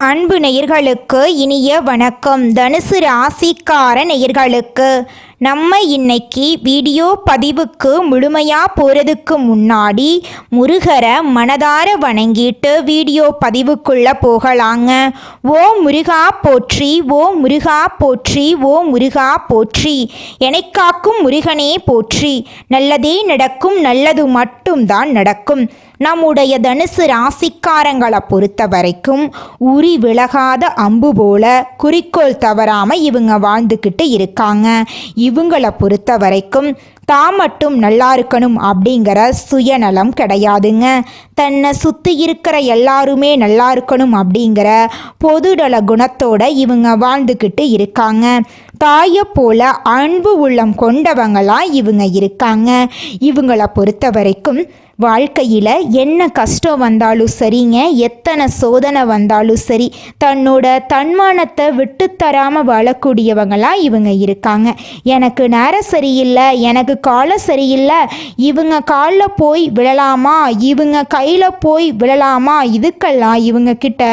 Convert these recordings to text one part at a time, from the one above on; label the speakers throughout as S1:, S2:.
S1: அன்பு நேயர்களுக்கு இனிய வணக்கம். தனுசு ராசிக்கார நேயர்களுக்கு நம்ம இன்னைக்கு வீடியோ பதிவுக்கு முழுமையாக போகிறதுக்கு முன்னாடி முருகரை மனதார வணங்கிட்டு வீடியோ பதிவுக்குள்ளே போகலாங்க. ஓ முருகா போற்றி, ஓ முருகா போற்றி, ஓ முருகா போற்றி, எனக்காக்கும் முருகனே போற்றி. நல்லதே நடக்கும், நல்லது மட்டும்தான் நடக்கும். நம்முடைய தனுசு ராசிக்காரங்களை பொறுத்த வரைக்கும் உரி விலகாத அம்பு போல குறிக்கோள் தவறாமல் இவங்க வாழ்ந்துக்கிட்டு இருக்காங்க. இவங்களை பொறுத்த வரைக்கும் தான் மட்டும் நல்லா இருக்கணும் அப்படிங்கிற சுயநலம் கிடையாதுங்க. தன்னை சுற்றி இருக்கிற எல்லாருமே நல்லா இருக்கணும் அப்படிங்கிற பொதுநல குணத்தோட இவங்க வாழ்ந்துக்கிட்டு இருக்காங்க. தாயை போல அன்பு உள்ளம் கொண்டவங்களாம் இவங்க இருக்காங்க. இவங்களை பொறுத்த வரைக்கும் வாழ்க்கையில் என்ன கஷ்டம் வந்தாலும் சரிங்க, எத்தனை சோதனை வந்தாலும் சரி, தன்னோட தன்மானத்தை விட்டு தராமல் வாழக்கூடியவங்களாம் இவங்க இருக்காங்க. எனக்கு நேரம் சரியில்லை, எனக்கு காலம் சரியில்லை, இவங்க காலில் போய் விழலாமா, இவங்க கையில் போய் விழலாமா, இதுக்கெல்லாம் இவங்க கிட்ட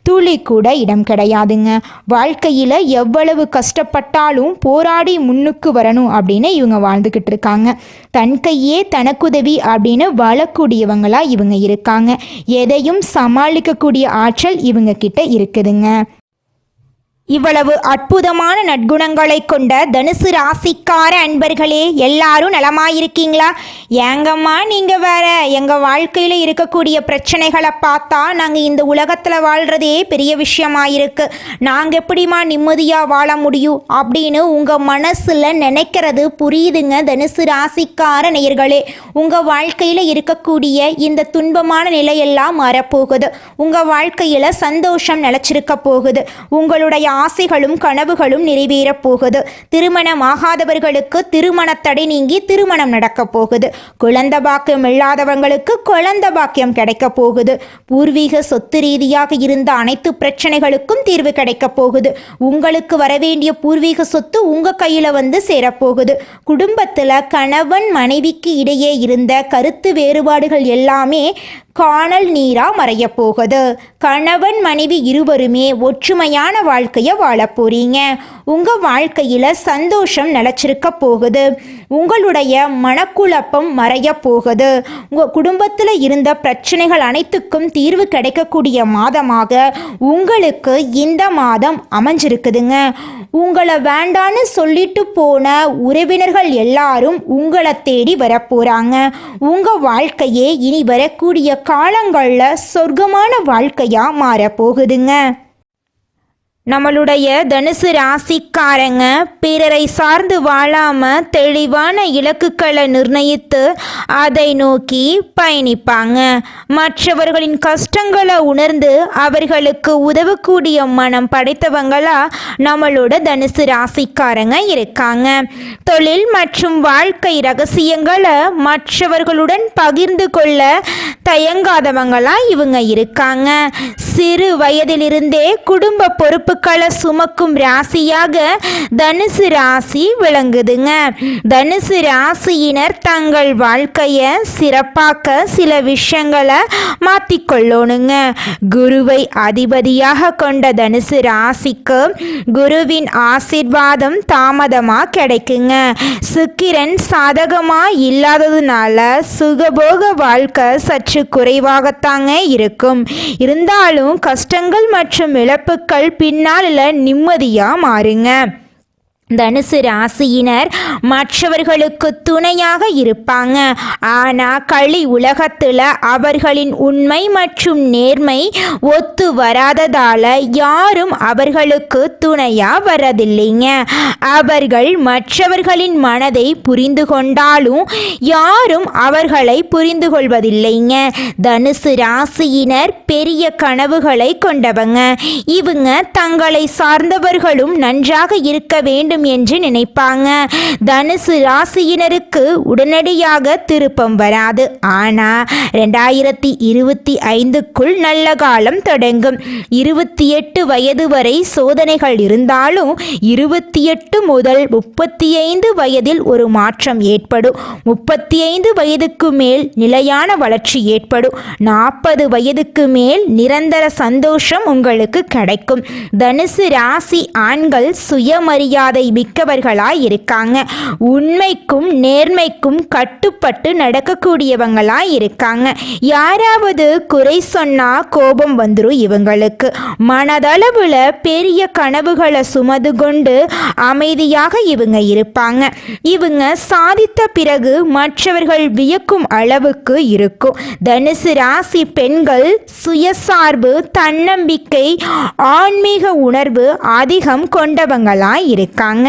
S1: துளி கூட இடம் கிடையாதுங்க. வாழ்க்கையில் எவ்வளவு கஷ்டப்பட்டாலும் போராடி முன்னுக்கு வரணும் அப்படின்னு இவங்க வாழ்ந்துக்கிட்டு இருக்காங்க. தன் கையே தனக்குதவி அப்படின்னு வாழக்கூடியவங்களா இவங்க இருக்காங்க. எதையும் சமாளிக்கக்கூடிய ஆற்றல் இவங்க கிட்ட இருக்குதுங்க. இவ்வளவு அற்புதமான நற்குணங்களை கொண்ட தனுசு ராசிக்கார அன்பர்களே, எல்லாரும் நலமாயிருக்கீங்களா? ஏங்கம்மா நீங்கள் வேற, எங்கள் வாழ்க்கையில் இருக்கக்கூடிய பிரச்சனைகளை பார்த்தா நாங்கள் இந்த உலகத்தில் வாழ்கிறதே பெரிய விஷயமாயிருக்கு, நாங்கள் எப்படிமா நிம்மதியாக வாழ முடியும் அப்படின்னு உங்கள் மனசில் நினைக்கிறது புரியுதுங்க. தனுசு ராசிக்கார நேயர்களே, உங்கள் வாழ்க்கையில் இருக்கக்கூடிய இந்த துன்பமான நிலையெல்லாம் மாறப்போகுது. உங்கள் வாழ்க்கையில் சந்தோஷம் நிலச்சிருக்க போகுது. உங்களுடைய ஆசைகளும் கனவுகளும் நிறைவேறப் போகுது. திருமணம் ஆகாதவர்களுக்கு திருமண தடை நீங்கி திருமணம் நடக்க போகுது. குழந்தை பாக்கியம் இல்லாதவங்களுக்கு குழந்தை பாக்கியம் கிடைக்க போகுது. பூர்வீக சொத்து ரீதியாக இருந்த அனைத்து பிரச்சனைகளுக்கும் தீர்வு கிடைக்க போகுது. உங்களுக்கு வரவேண்டிய பூர்வீக சொத்து உங்க கையில வந்து சேரப்போகுது. குடும்பத்துல கணவன் மனைவிக்கு இடையே இருந்த கருத்து வேறுபாடுகள் எல்லாமே காணல் நீரா மறைய போகுது. கணவன் மனைவி இருவருமே ஒற்றுமையான வாழ்க்கையை வாழ போறீங்க. உங்க வாழ்க்கையில சந்தோஷம் நிலச்சிருக்க போகுது. உங்களுடைய மனக்குழப்பம் மறைய போகுது. உங்க குடும்பத்தில் இருந்த பிரச்சனைகள் அனைத்துக்கும் தீர்வு கிடைக்கக்கூடிய மாதமாக உங்களுக்கு இந்த மாதம் அமைஞ்சிருக்குதுங்க. உங்களை வேண்டான்னு சொல்லிட்டு போன உறவினர்கள் எல்லாரும் உங்களை தேடி வரப்போறாங்க. உங்க வாழ்க்கையே இனி வரக்கூடிய காலங்களில் சொர்க்கமான வாழ்க்கையா மாறப்போகுதுங்க. நம்மளுடைய தனுசு ராசிக்காரங்க பிறரை சார்ந்து வாழாம தெளிவான இலக்குகளை நிர்ணயித்து அதை நோக்கி பயணிப்பாங்க. மற்றவர்களின் கஷ்டங்களை உணர்ந்து அவர்களுக்கு உதவக்கூடிய மனம் படைத்தவங்களா நம்மளோட தனுசு ராசிக்காரங்க இருக்காங்க. தொழில் மற்றும் வாழ்க்கை ரகசியங்களை மற்றவர்களுடன் பகிர்ந்து கொள்ள தயங்காதவங்களா இவங்க இருக்காங்க. சிறு வயதிலிருந்தே குடும்ப பொறுப்பு சுமக்கும் ராசியாக தனுசு ராசி விளங்குதுங்க. தனுசு ராசியினர் தங்கள் வாழ்க்கைய சிறப்பாக்க சில விஷயங்களை மாத்திக்கொள்ளணுங்க. குருவை அதிபதியாக கொண்ட தனுசு ராசிக்கு குருவின் ஆசீர்வாதம் தாமதமா கிடைக்குங்க. சுக்கிரன் சாதகமா இல்லாததுனால சுகபோக வாழ்க்கை சற்று குறைவாகத்தாங்க இருக்கும். இருந்தாலும் கஷ்டங்கள் மற்றும் இழப்புகள் பின்னால் நிம்மதியா மாறுங்க. தனுசு ராசியினர் மற்றவர்களுக்கு துணையாக இருப்பாங்க. ஆனால் களி உலகத்தில் அவர்களின் உண்மை மற்றும் நேர்மை ஒத்து வராததால யாரும் அவர்களுக்கு துணையா வரதில்லைங்க. அவர்கள் மற்றவர்களின் மனதை புரிந்து கொண்டாலும் யாரும் அவர்களை புரிந்து கொள்வதில்லைங்க. தனுசு ராசியினர் பெரிய கனவுகளை கொண்டவங்க. இவங்க தங்களை சார்ந்தவர்களும் நன்றாக இருக்க வேண்டும் வேண்டும் என்று நினைப்பாங்க. தனுசு ராசியினருக்கு உடனடியாக திருப்பம் வராது. ஆனால் 2025க்குள் நல்ல காலம் தொடங்கும். 28 வயது வரை சோதனைகள் இருந்தாலும் 28 முதல் 35 வயதில் ஒரு மாற்றம் ஏற்படும். 35 வயதுக்கு மேல் நிலையான வளர்ச்சி ஏற்படும். 40 வயதுக்கு மேல் நிரந்தர சந்தோஷம் உங்களுக்கு கிடைக்கும். தனுசு ராசி ஆண்கள் சுயமரியாதை மிக்கவர்களாய் இருக்காங்க. உண்மைக்கும் நேர்மைக்கும் கட்டுப்பட்டு நடக்கக்கூடியவங்களாய் இருக்காங்க. யாராவது குறை சொன்னா கோபம் வந்துடும் இவங்களுக்கு. மனதளவுல பெரிய கனவுகளை சுமது கொண்டு அமைதியாக இவங்க இருப்பாங்க. இவங்க சாதித்த பிறகு மற்றவர்கள் வியக்கும் அளவுக்கு இருக்கும். தனுசு ராசி பெண்கள் சுயசார்பு, தன்னம்பிக்கை, ஆன்மீக உணர்வு அதிகம் கொண்டவங்களாய் இருக்காங்க.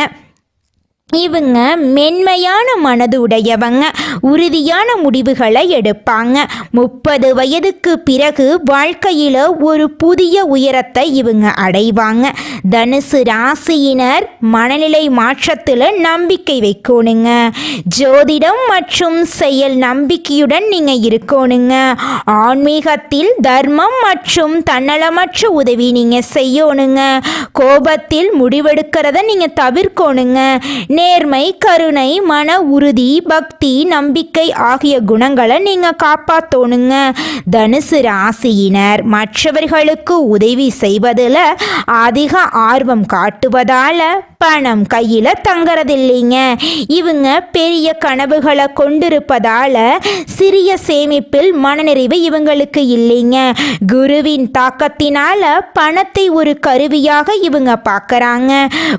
S1: இவங்க மென்மையான மனது உடையவங்க. உறுதியான முடிவுகளை எடுப்பாங்க. 30 வயதுக்கு பிறகு வாழ்க்கையில் ஒரு புதிய உயரத்தை இவங்க அடைவாங்க. தனுசு ராசியினர் மனநிலை மாற்றத்தில் நம்பிக்கை வைக்கணுங்க. ஜோதிடம் மற்றும் செயல் நம்பிக்கையுடன் நீங்கள் இருக்கணுங்க. ஆன்மீகத்தில் தர்மம் மற்றும் தன்னலமற்ற உதவி நீங்கள் செய்யணுங்க. கோபத்தில் முடிவெடுக்கிறத நீங்கள் தவிர்க்கணுங்க. நேர்மை, கருணை, மன உறுதி, பக்தி, நம்பிக்கை ஆகிய குணங்களை நீங்க காப்பாத்தோணுங்க. தனுசு ராசியினர் மற்றவர்களுக்கு உதவி செய்வதில் அதிக ஆர்வம் காட்டுவதால பணம் கையில் தங்கறதில்லைங்க. இவங்க பெரிய கனவுகளை கொண்டிருப்பதால சிறிய சேமிப்பில் மனநிறைவு இவங்களுக்கு இல்லைங்க. குருவின் தாக்கத்தினால பணத்தை ஒரு கருவியாக இவங்க பார்க்கறாங்க.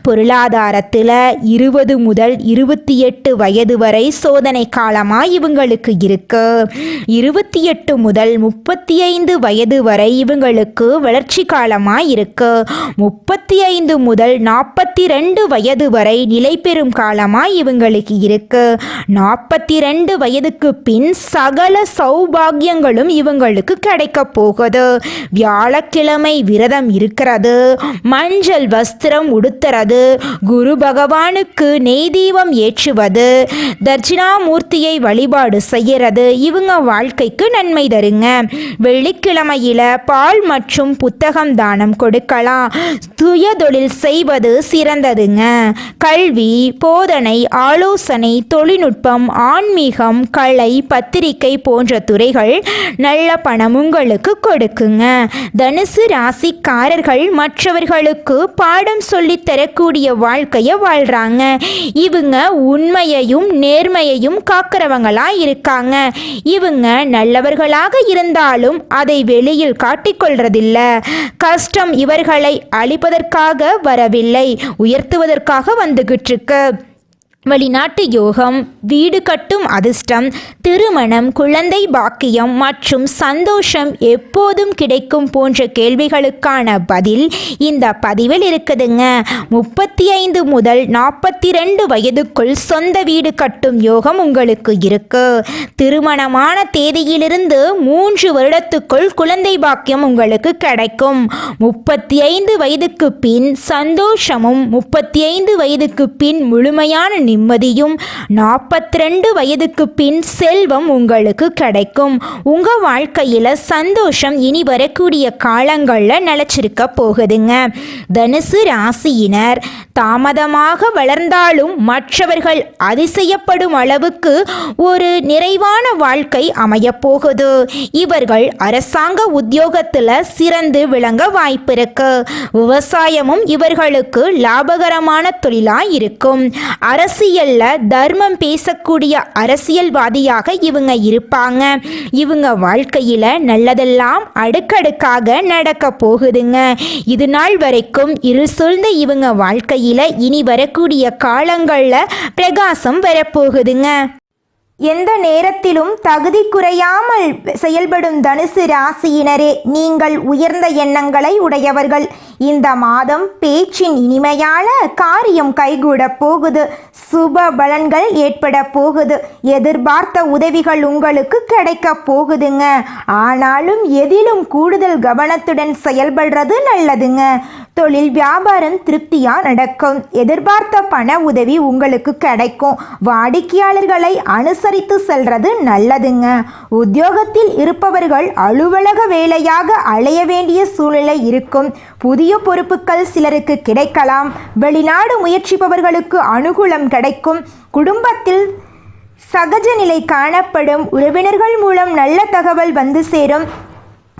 S1: பொருளாதாரத்தில் 20 முதல் 28 வயது வரை சோதனை காலமாக இவங்களுக்கு இருக்கு. 28 முதல் 35 வயது வரை இவங்களுக்கு வளர்ச்சி காலமாக இருக்கு. 35 முதல் 42 வயது வரை நிலை பெறும் காலமாக இவங்களுக்கு இருக்கு. 42 வயதுக்கு பின் சகல சௌபாகியங்களும் இவங்களுக்கு கிடைக்க போகுது. வியாழக்கிழமை விரதம் இருக்கிறது, மஞ்சள் வஸ்திரம் உடுத்துறது, குரு பகவானுக்கு நெய் தீபம் ஏற்றுவது, தட்சிணாமூர்த்தியை வழிபாடு செய்யறது இவங்க வாழ்க்கைக்கு நன்மை தருங்க. வெள்ளிக்கிழமையில பால் மற்றும் புத்தகம் தானம் கொடுக்கலாம். சுய தொழில் செய்வது சிறந்ததுங்க. கல்வி, போதனை, ஆலோசனை, தொழில்நுட்பம், ஆன்மீகம், கலை, பத்திரிகை போன்ற துறைகள் நல்ல பணம் உங்களுக்கு கொடுக்குங்க. தனுசு ராசிக்காரர்கள் மற்றவர்களுக்கு பாடம் சொல்லித் தரக்கூடிய வாழ்க்கையை வாழ்றாங்க. இவங்க உண்மையையும் நேர்மையையும் காக்கிறவங்களா இருக்காங்க. இவங்க நல்லவர்களாக இருந்தாலும் அதை வெளியில் காட்டிக்கொள்றதில்ல. கஷ்டம் இவர்களை அழிப்பதற்காக வரவில்லை, உயர்த்துவதற்காக வந்துகிட்டு இருக்கு. வெளிநாட்டு யோகம், வீடு கட்டும் அதிர்ஷ்டம், திருமணம், குழந்தை பாக்கியம் மற்றும் சந்தோஷம் எப்போதும் கிடைக்கும் போன்ற கேள்விகளுக்கான பதில் இந்த பதிவில் இருக்குதுங்க. 35 முதல் 42 வயதுக்குள் சொந்த வீடு கட்டும் யோகம் உங்களுக்கு இருக்கு. திருமணமான தேதியிலிருந்து 3 வருடத்துக்குள் குழந்தை பாக்கியம் உங்களுக்கு கிடைக்கும். 35 வயதுக்கு பின் சந்தோஷமும், 35 வயதுக்கு பின் முழுமையான நிம்மதியும், 42 வயதுக்கு பின் செல்வம் உங்களுக்கு கிடைக்கும். உங்க வாழ்க்கையில சந்தோஷம் இனி வரக்கூடிய காலங்கள்ல நிலைச்சிருக்க போகுதுங்க. தனுசு ராசியினர் தாமதமாக வளர்ந்தாலும் மற்றவர்கள் அதிசயப்படும் அளவுக்கு ஒரு நிறைவான வாழ்க்கை அமைய போகுது. இவர்கள் அரசாங்க உத்தியோகத்துல சிறந்து விளங்க வாய்ப்பிருக்கு. விவசாயமும் இவர்களுக்கு லாபகரமான தொழிலாய் இருக்கும். அரசியல்ல தர்மம் பேசக்கூடிய அரசியல்வாதியாக இவங்க இருப்பாங்க. இவங்க வாழ்க்கையில நல்லதெல்லாம் அடுக்கடுக்காக நடக்க போகுதுங்க. இது நாள் வரைக்கும் இருள் சூழ்ந்த இவங்க வாழ்க்கையில இனி வரக்கூடிய காலங்கள்ல பிரகாசம் வரப்போகுதுங்க. எந்த நேரத்திலும் தகுதி குறையாமல் செயல்படும் தனுசு ராசியினரே, நீங்கள் உயர்ந்த எண்ணங்களை உடையவர்கள். இந்த மாதம் பேச்சின் இனிமையால காரியம் கைகூட போகுது. சுப பலன்கள் ஏற்பட போகுது. எதிர்பார்த்த உதவிகள் உங்களுக்கு கிடைக்க போகுதுங்க. ஆனாலும் எதிலும் கூடுதல் கவனத்துடன் செயல்படுறது நல்லதுங்க. தொழில் வியாபாரம் திருப்தியாக நடக்கும். எதிர்பார்த்த பண உதவி உங்களுக்கு கிடைக்கும். வாடிக்கையாளர்களை அனுசரித்து செல்றது நல்லதுங்க. உத்தியோகத்தில் இருப்பவர்கள் அலுவலக வேலையாக அலைய வேண்டிய சூழ்நிலை இருக்கும். புதிய பொறுப்புகள் சிலருக்கு கிடைக்கலாம். வெளிநாடு முயற்சிப்பவர்களுக்கு அனுகூலம் கிடைக்கும். குடும்பத்தில் சகஜ நிலை காணப்படும். உறவினர்கள் மூலம் நல்ல தகவல் வந்து சேரும்.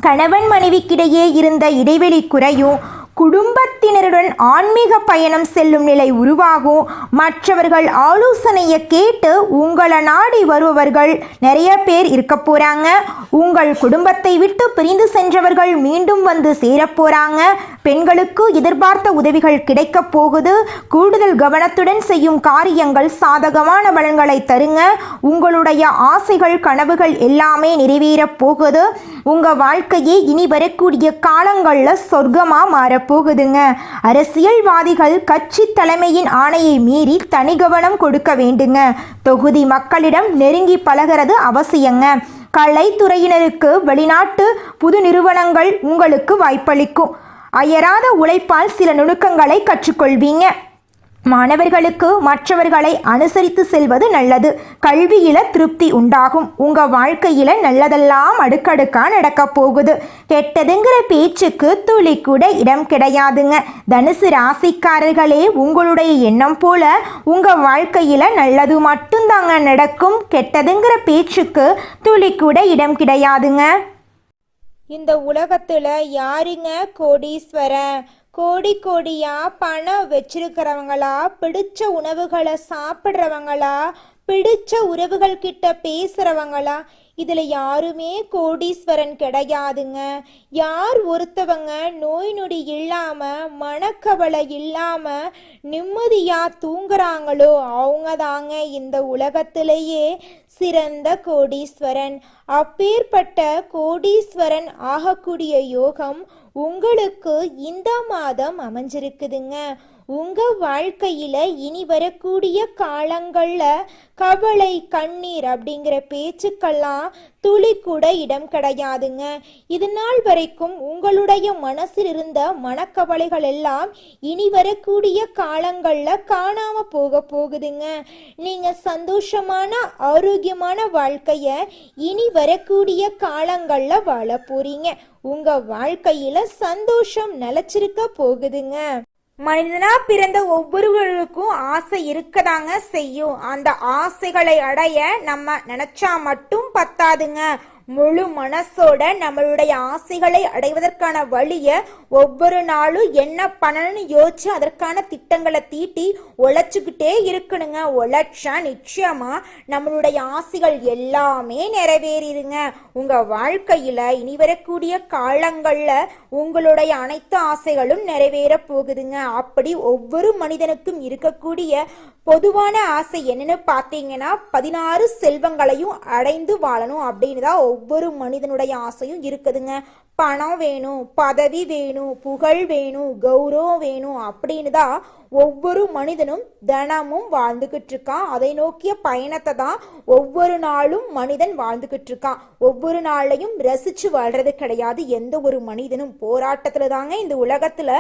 S1: கணவன் மனைவிக்கிடையே இருந்த இடைவெளி குறையும். குடும்பத்தினருடன் ஆன்மீக பயணம் செல்லும் நிலை உருவாகும். மற்றவர்கள் ஆலோசனையை கேட்டு உங்களை நாடி வருபவர்கள் நிறைய பேர் இருக்க போகிறாங்க. உங்கள் குடும்பத்தை விட்டு பிரிந்து சென்றவர்கள் மீண்டும் வந்து சேரப்போகிறாங்க. பெண்களுக்கு எதிர்பார்த்த உதவிகள் கிடைக்க போகுது. கூடுதல் கவனத்துடன் செய்யும் காரியங்கள் சாதகமான பலன்களை தருங்க. உங்களுடைய ஆசைகள் கனவுகள் எல்லாமே நிறைவேறப் போகுது. உங்கள் வாழ்க்கையே இனி வரக்கூடிய காலங்களில் சொர்க்கமாக மாறப்போகுதுங்க. அரசியல்வாதிகள் கட்சி தலைமையின் ஆணையை மீறி தனி கவனம் கொடுக்க வேண்டுங்க. தொகுதி மக்களிடம் நெருங்கி பழகிறது அவசியங்க. கலைத்துறையினருக்கு வெளிநாட்டு புது நிறுவனங்கள் உங்களுக்கு வாய்ப்பளிக்கும். அயராத உழைப்பால் சில நுணுக்கங்களை கற்றுக்கொள்வீங்க. மாணவர்களுக்கு மற்றவர்களை அனுசரித்து செல்வது நல்லது. கல்வியில திருப்தி உண்டாகும். உங்க வாழ்க்கையில நல்லதெல்லாம் அடுக்கடுக்கா நடக்க போகுது. கெட்டதுங்கிற பேச்சுக்கு துளி கூட இடம் கிடையாதுங்க. தனுசு ராசிக்காரர்களே, உங்களுடைய எண்ணம் போல உங்க வாழ்க்கையில நல்லது மட்டும்தாங்க நடக்கும். கெட்டதுங்கிற பேச்சுக்கு துளி கூட இடம் கிடையாதுங்க.
S2: இந்த உலகத்துல யாருங்க கோடீஸ்வரன்? கோடி கோடியா பணம் வச்சிருக்கிறவங்களா, பிடிச்ச உணவுகளை சாப்பிட்றவங்களா, பிடிச்ச உறவுகள் கிட்ட பேசுறவங்களா? இதுல யாருமே கோடீஸ்வரன் கிடையாதுங்க. யார் ஒருத்தவங்க நோய் நொடி இல்லாம மனக்கவலை இல்லாம நிம்மதியா தூங்குறாங்களோ அவங்க தாங்க இந்த உலகத்திலேயே சிறந்த கோடீஸ்வரன். அப்பேற்பட்ட கோடீஸ்வரன் ஆகக்கூடிய யோகம் உங்களுக்கு இந்த மாதம் அமைஞ்சிருக்குதுங்க. உங்க வாழ்க்கையில இனி வரக்கூடிய காலங்கள்ல கவலை கண்ணீர் அப்படிங்கிற பேச்சுக்கெல்லாம் துளி கூட இடம் கிடையாதுங்க. இது நாள் வரைக்கும் உங்களுடைய மனசில் இருந்த மனக்கவலைகள் எல்லாம் இனி வரக்கூடிய காலங்கள்ல காணாம போகுதுங்க. நீங்க சந்தோஷமான ஆரோக்கியமான வாழ்க்கைய இனி வரக்கூடிய காலங்கள்ல வாழ போறீங்க. உங்க வாழ்க்கையில சந்தோஷம் நிலைச்சிருக்க போகுதுங்க.
S1: மனிதனா பிறந்த ஒவ்வொருவருக்கும் ஆசை இருக்கதாங்க செய்யும். அந்த ஆசைகளை அடைய நம்ம நினைச்சா மட்டும் பத்தாதுங்க. முழு மனசோட நம்மளுடைய ஆசைகளை அடைவதற்கான வழியை ஒவ்வொரு நாளும் என்ன பண்ணணும்னு யோசிச்சு அதற்கான திட்டங்களை தீட்டி உழைச்சிக்கிட்டே இருக்கணுங்க. உழைச்சா நிச்சயமா நம்மளுடைய ஆசைகள் எல்லாமே நிறைவேறிடுங்க. உங்க வாழ்க்கையில இனி வரக்கூடிய காலங்கள்ல உங்களுடைய அனைத்து ஆசைகளும் நிறைவேற போகுதுங்க. அப்படி ஒவ்வொரு மனிதனுக்கும் இருக்கக்கூடிய பொதுவான ஆசை என்னன்னு பார்த்தீங்கன்னா 16 செல்வங்களையும் அடைந்து வாழணும் அப்படின்னு தான் ஒவ்வொரு மனிதனுடைய ஆசையும் இருக்குதுங்க. பணம் வேணும், பதவி வேணும், புகழ் வேணும், கௌரவம் வேணும் அப்படின்னு தான் ஒவ்வொரு மனிதனும் தினமும் வாழ்ந்துகிட்டு இருக்கான். அதை நோக்கிய பயணத்தை தான் ஒவ்வொரு நாளும் மனிதன் வாழ்ந்துகிட்டு இருக்கான். ஒவ்வொரு நாளையும் ரசிச்சு வாழ்றது கிடையாது. எந்த ஒரு மனிதனும் போராட்டத்துல தாங்க இந்த உலகத்துல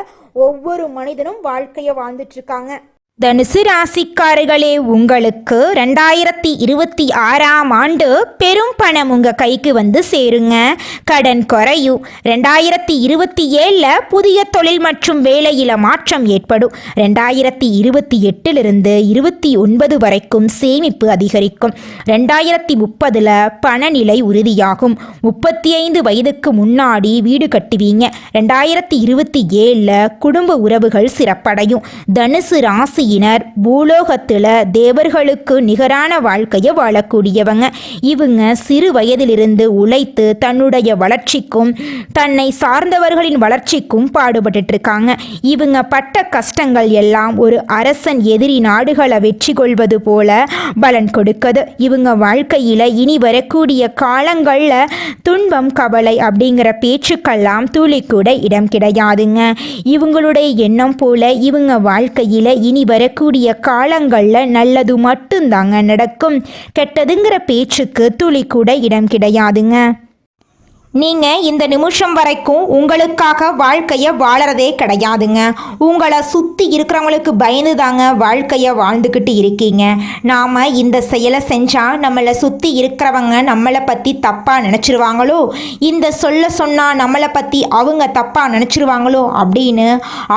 S1: ஒவ்வொரு மனிதனும் வாழ்க்கைய வாழ்ந்துட்டு இருக்காங்க. தனுசு ராசிக்காரர்களே, உங்களுக்கு 2026ஆம் ஆண்டு பெரும் பணம் உங்கள் கைக்கு வந்து சேருங்க. கடன் குறையும். 2027 புதிய தொழில் மற்றும் வேலையில் மாற்றம் ஏற்படும். 2028 29 வரைக்கும் சேமிப்பு அதிகரிக்கும். 2030 பணநிலை உறுதியாகும். 35 வயதுக்கு முன்னாடி வீடு கட்டுவீங்க. 2027 குடும்ப உறவுகள் சிறப்படையும். தனுசு ராசி பூலோகத்துல தேவர்களுக்கு நிகரான வாழ்க்கையை வாழக்கூடியவங்க. இவங்க சிறு வயதிலிருந்து உழைத்து தன்னுடைய வளர்ச்சிக்கும் தன்னை சார்ந்தவர்களின் வளர்ச்சிக்கும் பாடுபட்டு இருக்காங்க. இவங்க பட்ட கஷ்டங்கள் எல்லாம் ஒரு அரசன் எதிரி நாடுகளை வெற்றி கொள்வது போல பலன் கொடுக்குது. இவங்க வாழ்க்கையில இனி வரக்கூடிய காலங்கள்ல துன்பம் கவலை அப்படிங்கிற பேச்சுக்கெல்லாம் துளி கூட இடம் கிடையாதுங்க. இவங்களுடைய எண்ணம் போல இவங்க வாழ்க்கையில இனி வரக்கூடிய காலங்களில் நல்லது மட்டும்தாங்க நடக்கும். கெட்டதுங்கிற பேச்சுக்கு துளி கூட இடம் கிடையாதுங்க. நீங்கள் இந்த நிமிஷம் வரைக்கும் உங்களுக்காக வாழ்க்கையை வாழறதே கிடையாதுங்க. உங்களை சுற்றி இருக்கிறவங்களுக்கு பயந்து தாங்க வாழ்க்கையை வாழ்ந்துக்கிட்டு இருக்கீங்க. நாம் இந்த செயலை செஞ்சால் நம்மளை சுற்றி இருக்கிறவங்க நம்மளை பற்றி தப்பாக நினச்சிருவாங்களோ, இந்த சொல்ல சொன்னால் நம்மளை பற்றி அவங்க தப்பாக நினச்சிருவாங்களோ அப்படின்னு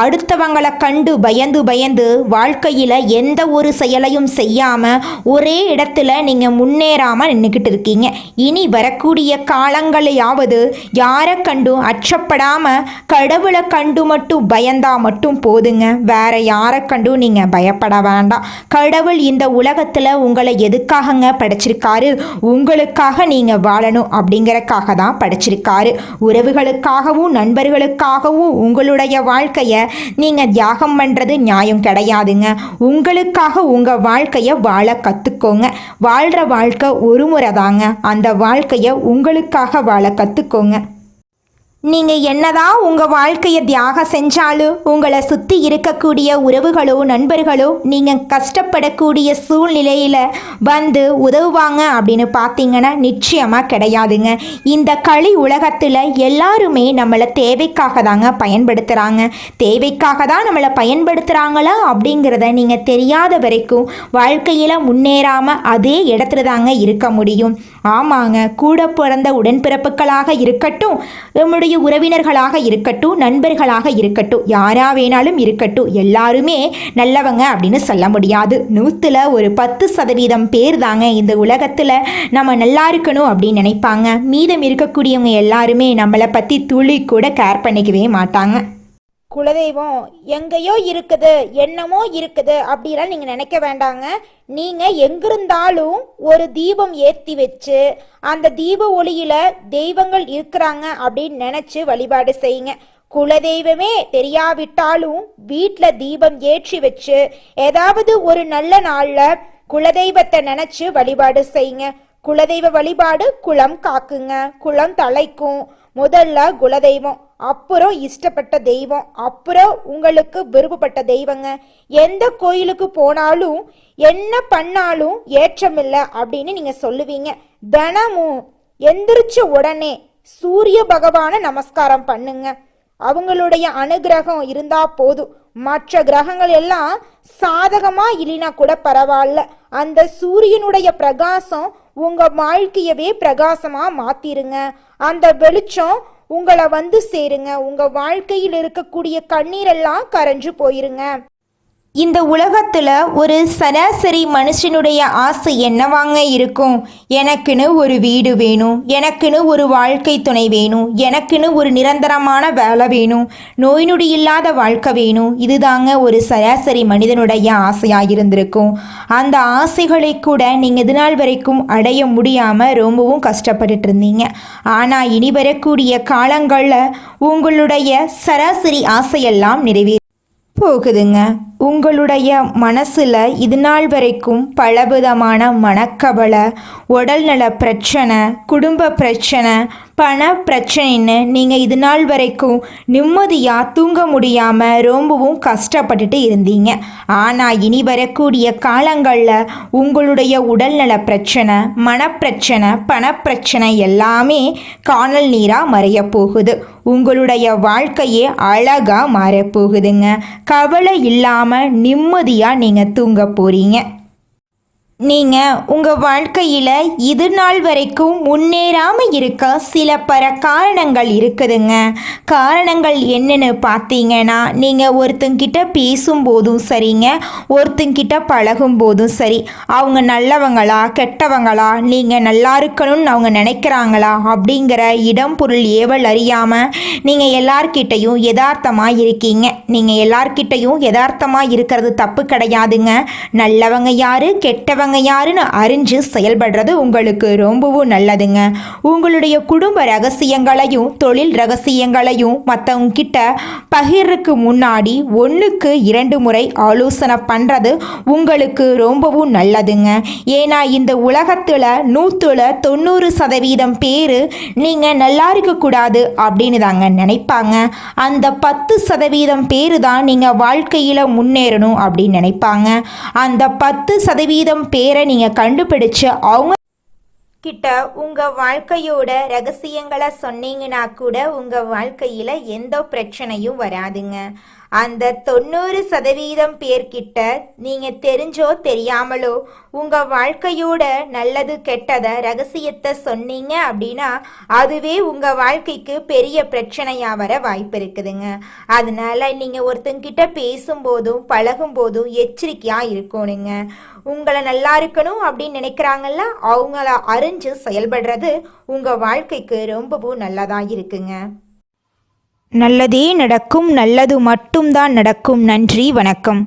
S1: அடுத்தவங்களை கண்டு பயந்து பயந்து வாழ்க்கையில் எந்த ஒரு செயலையும் செய்யாமல் ஒரே இடத்துல நீங்கள் முன்னேறாமல் நின்றுக்கிட்டு இருக்கீங்க. இனி வரக்கூடிய காலங்களையாவது யாரை கண்டும் அச்சப்படாம கடவுளை கண்டு மட்டும் பயந்தா மட்டும் போதுங்க. வேற யாரை கண்டும் நீங்க பயப்பட வேண்டாம். கடவுள் இந்த உலகத்துல உங்களை எதுக்காகங்க படைச்சிருக்காரு? உங்களுக்காக நீங்க வாழணும் அப்படிங்கறக்காக தான் படைச்சிருக்காரு. உறவுகளுக்காகவும் நண்பர்களுக்காகவும் உங்களுடைய வாழ்க்கைய நீங்க தியாகம் பண்றது நியாயம் கிடையாதுங்க. உங்களுக்காக உங்க வாழ்க்கைய வாழ கத்துக்கோங்க. வாழ்ற வாழ்க்கை ஒரு முறை தாங்க. அந்த வாழ்க்கைய உங்களுக்காக வாழ கற்றுக்கோங்க. நீங்கள் என்னதான் உங்கள் வாழ்க்கையை தியாகம் செஞ்சாலும் உங்களை சுற்றி இருக்கக்கூடிய உறவுகளோ நண்பர்களோ நீங்கள் கஷ்டப்படக்கூடிய சூழ்நிலையில் வந்து உதவுவாங்க அப்படின்னு பார்த்தீங்கன்னா நிச்சயமாக கிடையாதுங்க. இந்த களி உலகத்தில் எல்லாருமே நம்மளை தேவைக்காக தாங்க பயன்படுத்துகிறாங்க. தேவைக்காக தான் நம்மளை பயன்படுத்துகிறாங்களா அப்படிங்கிறத நீங்கள் தெரியாத வரைக்கும் வாழ்க்கையில் முன்னேறாமல் அதே இடத்துல தாங்க இருக்க முடியும். ஆமாங்க, கூட பிறந்த உடன்பிறப்புகளாக இருக்கட்டும், நம்முடைய உறவினர்களாக இருக்கட்டும், நண்பர்களாக இருக்கட்டும், யாரா வேணாலும் இருக்கட்டும், எல்லாருமே நல்லவங்க அப்படின்னு சொல்ல முடியாது. 100ல் ஒரு 10% பேர் தாங்க இந்த உலகத்தில் நம்ம நல்லா இருக்கணும் அப்படின்னு நினைப்பாங்க. மீதம் இருக்கக்கூடியவங்க எல்லாருமே நம்மளை பற்றி துளி கூட கேர் பண்ணிக்கவே மாட்டாங்க.
S2: குலதெய்வம் எங்கேயோ இருக்குது, என்னமோ இருக்குது அப்படிலாம் நீங்கள் நினைக்க வேண்டாங்க. நீங்கள் எங்கிருந்தாலும் ஒரு தீபம் ஏற்றி வச்சு அந்த தீப ஒளியில் தெய்வங்கள் இருக்கிறாங்க அப்படின்னு நினச்சி வழிபாடு செய்யுங்க. குலதெய்வமே தெரியாவிட்டாலும் வீட்டில் தீபம் ஏற்றி வச்சு ஏதாவது ஒரு நல்ல நாளில் குலதெய்வத்தை நினச்சி வழிபாடு செய்யுங்க. குலதெய்வ வழிபாடு குலம் காக்குங்க, குலம் தலைக்கும். முதல்ல குலதெய்வம், அப்புறம் இஷ்டப்பட்ட தெய்வம், அப்புறம் உங்களுக்கு விருப்பப்பட்ட தெய்வங்க. எந்த கோயிலுக்கு போனாலும் என்ன பண்ணாலும் ஏற்றமில்லை அப்படின்னு நீங்க சொல்லுவீங்க. தினமும் எந்திரிச்ச உடனே சூரிய பகவானை நமஸ்காரம் பண்ணுங்க. அவங்களுடைய அனுகிரகம் இருந்தா போதும். மற்ற கிரகங்கள் எல்லாம் சாதகமா இல்லைனா கூட பரவாயில்ல, அந்த சூரியனுடைய பிரகாசம் உங்க வாழ்க்கையவே பிரகாசமா மாத்திருங்க. அந்த வெளிச்சம் உங்களை வந்து சேருங்க. உங்க வாழ்க்கையில் இருக்கக்கூடிய கண்ணீரெல்லாம் கரைஞ்சு போயிருங்க.
S1: இந்த உலகத்தில் ஒரு சராசரி மனுஷனுடைய ஆசை என்னவாங்க இருக்கும்? எனக்குன்னு ஒரு வீடு வேணும், எனக்குன்னு ஒரு வாழ்க்கை துணை வேணும், எனக்குன்னு ஒரு நிரந்தரமான வேலை வேணும், நோய் நொடி இல்லாத வாழ்க்கை வேணும். இதுதாங்க ஒரு சராசரி மனிதனுடைய ஆசையாக இருந்திருக்கும். அந்த ஆசைகளை கூட நீங்கள் இது நாள் வரைக்கும் அடைய முடியாமல் ரொம்பவும் கஷ்டப்பட்டுட்டு இருந்தீங்க. ஆனால் இனி வரக்கூடிய காலங்களில் உங்களுடைய சராசரி ஆசையெல்லாம் நிறைவேறும் போகுதுங்க. உங்களுடைய மனசில் இது நாள் வரைக்கும் பலவிதமான மனக்கவலை, உடல்நல பிரச்சனை, குடும்ப பிரச்சனை, பண பிரச்சனைன்னு நீங்கள் இது நாள் வரைக்கும் நிம்மதியாக தூங்க முடியாமல் ரொம்பவும் கஷ்டப்பட்டுட்டு இருந்தீங்க. ஆனால் இனி வரக்கூடிய காலங்களில் உங்களுடைய உடல்நல பிரச்சனை, மனப்பிரச்சனை, பணப்பிரச்சனை எல்லாமே காணல் நீராக மறைய போகுது. உங்களுடைய வாழ்க்கையே அழகாக மாறப்போகுதுங்க. கவலை இல்லாமல் நிம்மதியாக நீங்கள் தூங்க போகிறீங்க. நீங்கள் உங்கள் வாழ்க்கையில் இது நாள் வரைக்கும் முன்னேறாமல் இருக்க சில காரணங்கள் இருக்குதுங்க. காரணங்கள் என்னென்னு பார்த்தீங்கன்னா, நீங்கள் ஒருத்தங்கிட்ட பேசும்போதும் சரிங்க, ஒருத்தங்கிட்ட பழகும் போதும் சரி, அவங்க நல்லவங்களா கெட்டவங்களா, நீங்கள் நல்லா இருக்கணும்னு அவங்க நினைக்கிறாங்களா அப்படிங்கிற இடம் பொருள் ஏவல் அறியாமல் நீங்கள் எல்லார்கிட்டையும் யதார்த்தமாக இருக்கீங்க. நீங்கள் எல்லார்கிட்டையும் யதார்த்தமாக இருக்கிறது தப்பு கிடையாதுங்க. நல்லவங்க யார் கெட்டவங்க யாருன்னு அறிஞ்சு செயல்படுறது உங்களுக்கு ரொம்பவும் நல்லதுங்க. உங்களுடைய குடும்ப ரகசியங்களையும் தொழில் ரகசியங்களையும் மற்றவங்க கிட்ட பகிர்றதுக்கு முன்னாடி 1க்கு 2 முறை ஆலோசனை பண்ணுறது உங்களுக்கு ரொம்பவும் நல்லதுங்க. ஏன்னா இந்த உலகத்தில் 100ல் 90% பேர் நீங்கள் நல்லா இருக்கக்கூடாது அப்படின்னு தாங்க நினைப்பாங்க. அந்த 10% பேர் தான் நீங்கள் வாழ்க்கையில் முன்னேறணும் அப்படின்னு நினைப்பாங்க. அந்த 10% பேரை நீங்கள் கண்டுபிடிச்சு அவங்க கிட்ட உங்க வாழ்க்கையோட ரகசியங்களை சொன்னீங்கன்னா கூட உங்க வாழ்க்கையில எந்த பிரச்சனையும் வராதுங்க. அந்த 90% பேர்கிட்ட நீங்க தெரிஞ்சோ தெரியாமலோ உங்க வாழ்க்கையோட நல்லது கெட்டத ரகசியத்தை சொன்னீங்க அப்படின்னா அதுவே உங்க வாழ்க்கைக்கு பெரிய பிரச்சனையா வர வாய்ப்பு இருக்குதுங்க. அதனால நீங்க ஒருத்தங்கிட்ட பேசும்போதும் பழகும் போதும் எச்சரிக்கையா இருக்கணுங்க. உங்களை நல்லா இருக்கணும் அப்படின்னு நினைக்கிறாங்கல்ல, அவங்கள அறிஞ்சு செயல்படுறது உங்க வாழ்க்கைக்கு ரொம்பவும் நல்லதா இருக்குங்க. நல்லதே நடக்கும், நல்லது மட்டும்தான் நடக்கும். நன்றி, வணக்கம்.